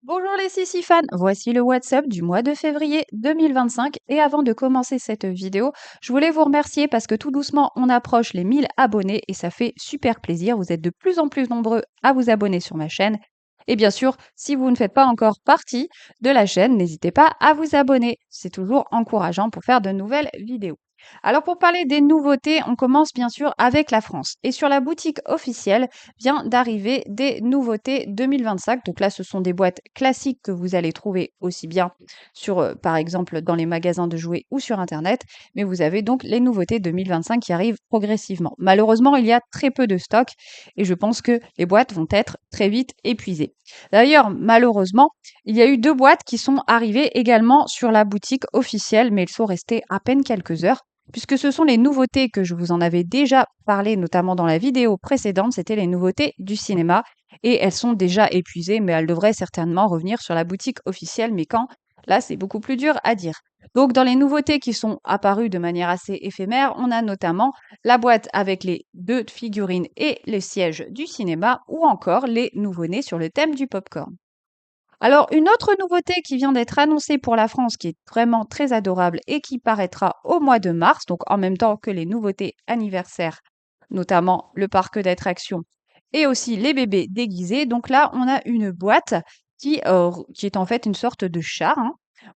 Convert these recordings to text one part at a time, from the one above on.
Bonjour les Sissi fans, voici le WhatsApp du mois de février 2025 et avant de commencer cette vidéo, je voulais vous remercier parce que tout doucement on approche les 1000 abonnés et ça fait super plaisir, vous êtes de plus en plus nombreux à vous abonner sur ma chaîne et bien sûr, si vous ne faites pas encore partie de la chaîne, n'hésitez pas à vous abonner, c'est toujours encourageant pour faire de nouvelles vidéos. Alors pour parler des nouveautés, on commence bien sûr avec la France et sur la boutique officielle, vient d'arriver des nouveautés 2025. Donc là, ce sont des boîtes classiques que vous allez trouver aussi bien sur, par exemple, dans les magasins de jouets ou sur Internet. Mais vous avez donc les nouveautés 2025 qui arrivent progressivement. Malheureusement, il y a très peu de stock et je pense que les boîtes vont être très vite épuisées. D'ailleurs, malheureusement, il y a eu deux boîtes qui sont arrivées également sur la boutique officielle, mais elles sont restées à peine quelques heures puisque ce sont les nouveautés que je vous en avais déjà parlé, notamment dans la vidéo précédente, c'était les nouveautés du cinéma, et elles sont déjà épuisées, mais elles devraient certainement revenir sur la boutique officielle, mais quand? Là, c'est beaucoup plus dur à dire. Donc, dans les nouveautés qui sont apparues de manière assez éphémère, on a notamment la boîte avec les deux figurines et le siège du cinéma, ou encore les nouveau-nés sur le thème du popcorn. Alors, une autre nouveauté qui vient d'être annoncée pour la France, qui est vraiment très adorable et qui paraîtra au mois de mars, donc en même temps que les nouveautés anniversaires, notamment le parc d'attractions et aussi les bébés déguisés. Donc là, on a une boîte qui est en fait une sorte de char, hein,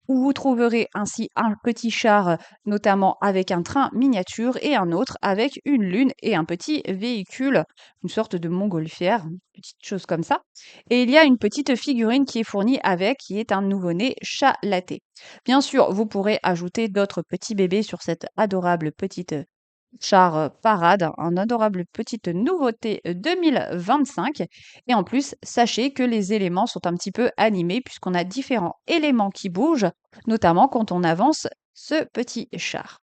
où vous trouverez ainsi un petit char, notamment avec un train miniature, et un autre avec une lune et un petit véhicule, une sorte de montgolfière, une petite chose comme ça. Et il y a une petite figurine qui est fournie avec, qui est un nouveau-né chalaté. Bien sûr, vous pourrez ajouter d'autres petits bébés sur cette adorable petite char parade, un adorable petite nouveauté 2025. Et en plus, sachez que les éléments sont un petit peu animés puisqu'on a différents éléments qui bougent, notamment quand on avance ce petit char.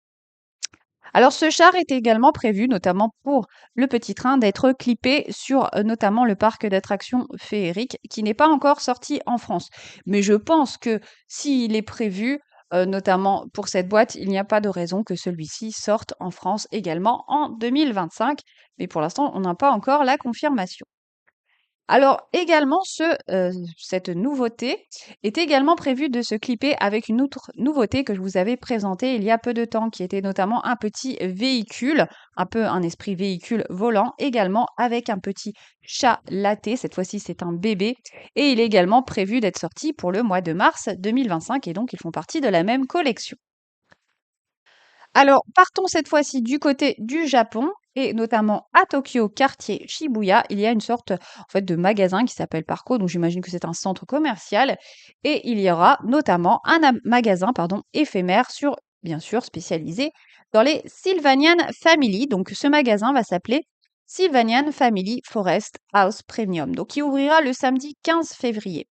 Alors ce char est également prévu, notamment pour le petit train, d'être clippé sur notamment le parc d'attractions féerique qui n'est pas encore sorti en France. Mais je pense que s'il est prévu, notamment pour cette boîte, il n'y a pas de raison que celui-ci sorte en France également en 2025. Mais pour l'instant, on n'a pas encore la confirmation. Alors également cette nouveauté est également prévue de se clipper avec une autre nouveauté que je vous avais présentée il y a peu de temps, qui était notamment un petit véhicule, un peu un esprit véhicule volant, également avec un petit chat laté. Cette fois-ci, c'est un bébé et il est également prévu d'être sorti pour le mois de mars 2025 et donc ils font partie de la même collection. Alors, partons cette fois-ci du côté du Japon et notamment à Tokyo, quartier Shibuya, il y a une sorte en fait de magasin qui s'appelle Parco, donc j'imagine que c'est un centre commercial et il y aura notamment magasin pardon, éphémère sur bien sûr spécialisé dans les Sylvanian Family. Donc ce magasin va s'appeler Sylvanian Family Forest House Premium. Donc il ouvrira le samedi 15 février.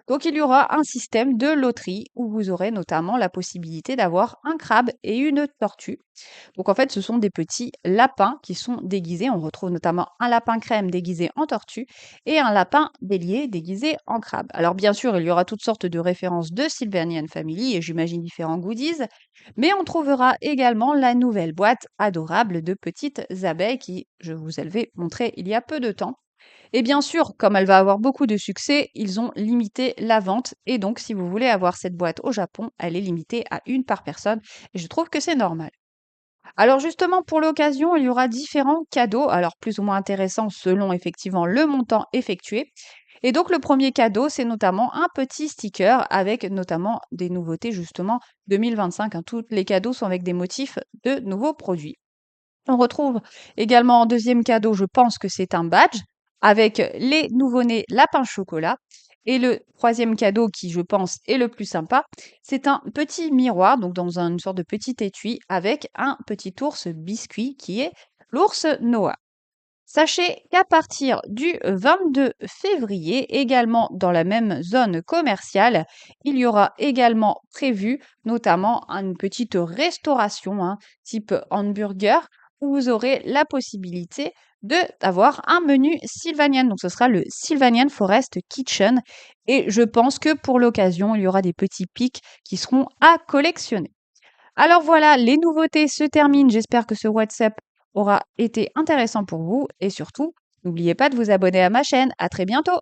Donc il y aura un système de loterie où vous aurez notamment la possibilité d'avoir un crabe et une tortue. Donc en fait, ce sont des petits lapins qui sont déguisés. On retrouve notamment un lapin crème déguisé en tortue et un lapin bélier déguisé en crabe. Alors bien sûr, il y aura toutes sortes de références de Sylvanian Family et j'imagine différents goodies, mais on trouvera également la nouvelle boîte adorable de petites abeilles qui, je vous avais montré il y a peu de temps. Et bien sûr, comme elle va avoir beaucoup de succès, ils ont limité la vente. Et donc, si vous voulez avoir cette boîte au Japon, elle est limitée à une par personne. Et je trouve que c'est normal. Alors justement, pour l'occasion, il y aura différents cadeaux, alors plus ou moins intéressants selon effectivement le montant effectué. Et donc, le premier cadeau, c'est notamment un petit sticker avec notamment des nouveautés justement 2025, hein. Tous les cadeaux sont avec des motifs de nouveaux produits. On retrouve également en deuxième cadeau, je pense que c'est un badge avec les nouveau-nés lapin chocolat. Et le troisième cadeau qui, je pense, est le plus sympa, c'est un petit miroir, donc dans une sorte de petit étui avec un petit ours biscuit qui est l'ours Noah. Sachez qu'à partir du 22 février, également dans la même zone commerciale, il y aura également prévu notamment une petite restauration, hein, type hamburger, où vous aurez la possibilité d'avoir un menu Sylvanian. Donc ce sera le Sylvanian Forest Kitchen. Et je pense que pour l'occasion, il y aura des petits pics qui seront à collectionner. Alors voilà, les nouveautés se terminent. J'espère que ce WhatsApp aura été intéressant pour vous et surtout, n'oubliez pas de vous abonner à ma chaîne. À très bientôt!